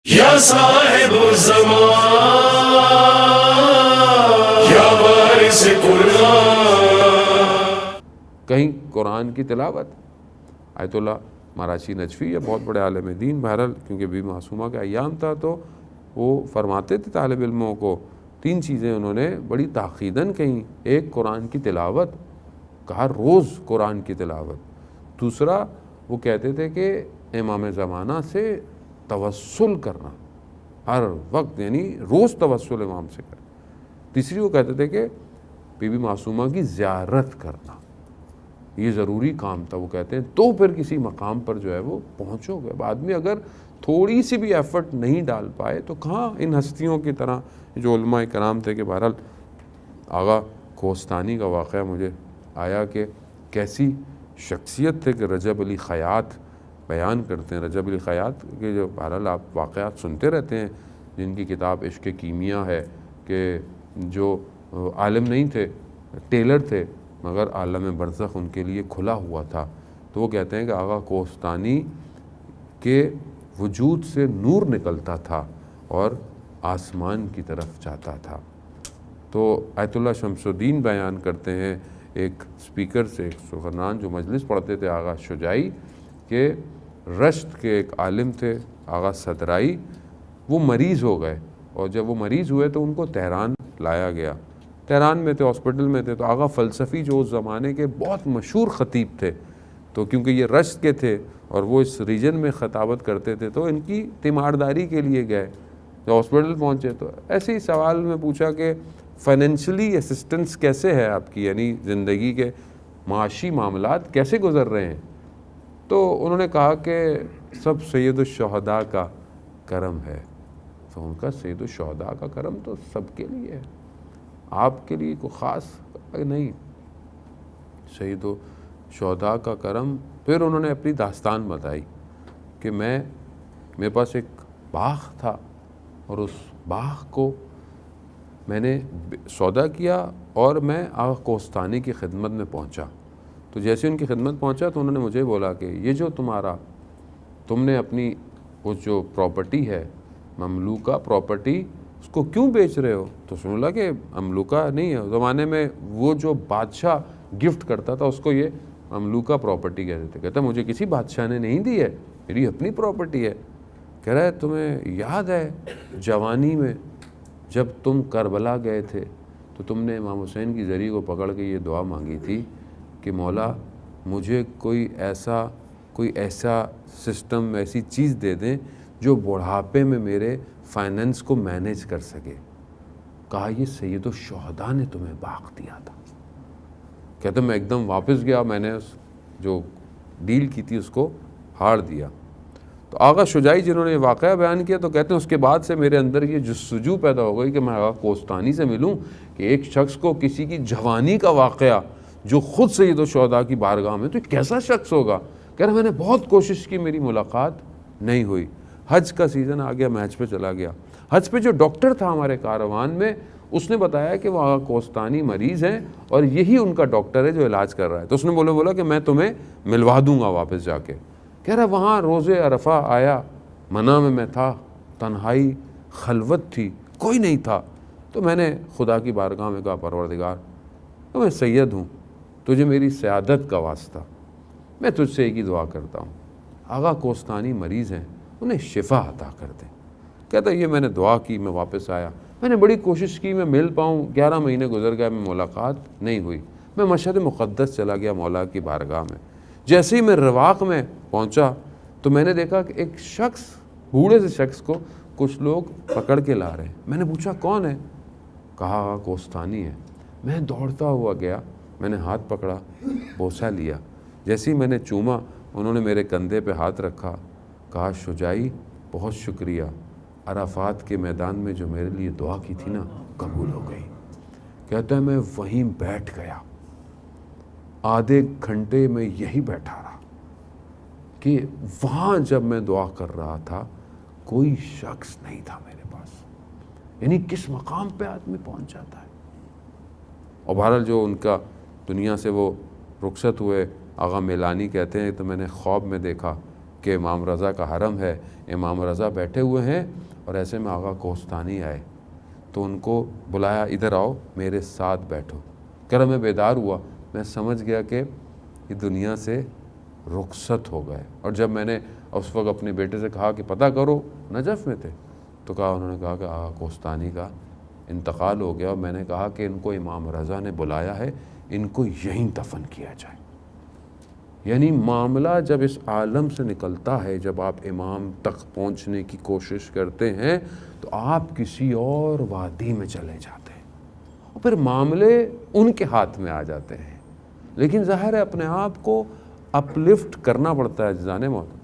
یا صاحب الزمان یا وارث قرآن. کہیں قرآن کی تلاوت. آیت اللہ ماراشی نجفی ہے بہت بڑے عالم دین، بہرحال کیونکہ بی معصومہ کا ایام تھا تو وہ فرماتے تھے طالب علموں کو 3 چیزیں انہوں نے بڑی تاکیداً کہیں. ایک قرآن کی تلاوت، کہا روز قرآن کی تلاوت. دوسرا وہ کہتے تھے کہ امام زمانہ سے توسل کرنا ہر وقت، یعنی روز توسل امام سے کرنا. تیسری وہ کہتے تھے کہ بی بی معصومہ کی زیارت کرنا، یہ ضروری کام تھا. وہ کہتے ہیں تو پھر کسی مقام پر جو ہے وہ پہنچو گے. بعد میں اگر تھوڑی سی بھی ایفرٹ نہیں ڈال پائے تو کہاں ان ہستیوں کی طرح جو علماء کرام تھے. کہ بہرحال آغا کوہستانی کا واقعہ مجھے آیا کہ کیسی شخصیت تھے کہ رجب علی خیاط بیان کرتے ہیں. رجب علی خیاط کے جو بہرحال آپ واقعات سنتے رہتے ہیں، جن کی کتاب عشق کیمیا ہے، کہ جو عالم نہیں تھے، ٹیلر تھے، مگر عالم برزخ ان کے لیے کھلا ہوا تھا. تو وہ کہتے ہیں کہ آغا کوہستانی کے وجود سے نور نکلتا تھا اور آسمان کی طرف جاتا تھا. تو آیت اللہ شمس الدین بیان کرتے ہیں ایک سپیکر سے، ایک سخنان جو مجلس پڑھتے تھے آغا شجاعی، کہ رشت کے ایک عالم تھے آغا صدرائی، وہ مریض ہو گئے اور جب وہ مریض ہوئے تو ان کو تہران لایا گیا. تہران میں تھے، ہاسپٹل میں تھے. تو آغا فلسفی جو اس زمانے کے بہت مشہور خطیب تھے، تو کیونکہ یہ رشت کے تھے اور وہ اس ریجن میں خطابت کرتے تھے تو ان کی تیمارداری کے لیے گئے. جب ہاسپٹل پہنچے تو ایسے ہی سوال میں پوچھا کہ فائنینشلی اسسٹنس کیسے ہے آپ کی، یعنی زندگی کے معاشی معاملات کیسے گزر رہے ہیں. تو انہوں نے کہا کہ سب سید الشہداء کا کرم ہے. تو ان کا سید الشہداء کا کرم تو سب کے لیے ہے، آپ کے لیے کوئی خاص نہیں. سید الشہداء کا کرم. پھر انہوں نے اپنی داستان بتائی کہ میرے پاس ایک باغ تھا اور اس باغ کو میں نے سودا کیا اور میں آغا کوہستانی کی خدمت میں پہنچا. تو جیسے ان کی خدمت پہنچا تو انہوں نے مجھے بولا کہ یہ جو تم نے اپنی وہ جو پراپرٹی ہے، مملوکہ پراپرٹی، اس کو کیوں بیچ رہے ہو؟ تو سن لگا کہ مملوکہ نہیں ہے. زمانے میں وہ جو بادشاہ گفٹ کرتا تھا اس کو یہ مملوکہ پراپرٹی کہتے تھے. کہتا مجھے کسی بادشاہ نے نہیں دی ہے، میری اپنی پراپرٹی ہے. کہہ رہا ہے تمہیں یاد ہے جوانی میں جب تم کربلا گئے تھے تو تم نے امام حسین کی زری کو پکڑ کے یہ دعا مانگی تھی کہ مولا مجھے کوئی ایسا سسٹم، ایسی چیز دے دیں جو بڑھاپے میں میرے فائننس کو مینیج کر سکے. کہا یہ سید الشہداء نے تمہیں باغ دیا تھا. کہتے میں ایک دم واپس گیا، میں نے جو ڈیل کی تھی اس کو ہار دیا. تو آغا شجاعی جنہوں نے یہ واقعہ بیان کیا تو کہتے ہیں اس کے بعد سے میرے اندر یہ جستجو پیدا ہو گئی کہ میں آغا کوہستانی سے ملوں، کہ ایک شخص کو کسی کی جوانی کا واقعہ جو خود سید الشہداء کی بارگاہ میں، تو کیسا شخص ہوگا. کہہ رہا میں نے بہت کوشش کی، میری ملاقات نہیں ہوئی. حج کا سیزن آ گیا، میں حج پہ چلا گیا. حج پہ جو ڈاکٹر تھا ہمارے کاروان میں، اس نے بتایا کہ وہ آغا کوہستانی مریض ہیں اور یہی ان کا ڈاکٹر ہے جو علاج کر رہا ہے. تو اس نے بولا کہ میں تمہیں ملوا دوں گا واپس جا کے. کہہ رہا وہاں روز عرفہ آیا، منع میں تھا، تنہائی خلوت تھی، کوئی نہیں تھا. تو میں نے خدا کی بارگاہ میں کہا پروردگار تو میں سید ہوں، تجھے میری سیادت کا واسطہ، میں تجھ سے ایک ہی دعا کرتا ہوں، آغا کوہستانی مریض ہیں، انہیں شفا عطا کر دیں. کہتا یہ میں نے دعا کی، میں واپس آیا، میں نے بڑی کوشش کی میں مل پاؤں. 11 مہینے گزر گئے، میں ملاقات نہیں ہوئی. میں مشہد مقدس چلا گیا مولا کی بارگاہ میں. جیسے ہی میں رواق میں پہنچا تو میں نے دیکھا کہ ایک شخص، بوڑھے سے شخص کو کچھ لوگ پکڑ کے لا رہے ہیں. میں نے پوچھا کون ہے؟ کہا آغا کوہستانی ہے. میں دوڑتا ہوا گیا، میں نے ہاتھ پکڑا، بوسہ لیا. جیسے ہی میں نے چوما، انہوں نے میرے کندھے پہ ہاتھ رکھا. کہا شجاعی بہت شکریہ، عرفات کے میدان میں جو میرے لیے دعا کی تھی نا قبول ہو گئی. کہتا ہے میں وہیں بیٹھ گیا، آدھے گھنٹے میں یہی بیٹھا رہا کہ وہاں جب میں دعا کر رہا تھا کوئی شخص نہیں تھا میرے پاس. یعنی کس مقام پہ آدمی پہنچ جاتا ہے. اور بہرحال جو ان کا دنیا سے وہ رخصت ہوئے، آغا میلانی کہتے ہیں تو میں نے خواب میں دیکھا کہ امام رضا کا حرم ہے، امام رضا بیٹھے ہوئے ہیں، اور ایسے میں آقا کوہستانی آئے تو ان کو بلایا، ادھر آؤ میرے ساتھ بیٹھو۔ کہہ رہا میں بیدار ہوا، میں سمجھ گیا کہ یہ دنیا سے رخصت ہو گئے۔ اور جب میں نے اس وقت اپنے بیٹے سے کہا کہ پتہ کرو، نجف میں تھے، تو کہا انہوں نے کہا کہ آقا کوہستانی کا انتقال ہو گیا، اور میں نے کہا کہ ان کو امام رضا نے بلایا ہے، ان کو یہیں دفن کیا جائے۔ یعنی معاملہ جب اس عالم سے نکلتا ہے، جب آپ امام تک پہنچنے کی کوشش کرتے ہیں تو آپ کسی اور وادی میں چلے جاتے ہیں، اور پھر معاملے ان کے ہاتھ میں آ جاتے ہیں۔ لیکن ظاہر ہے اپنے آپ کو اپلفٹ کرنا پڑتا ہے عزیزان محترم۔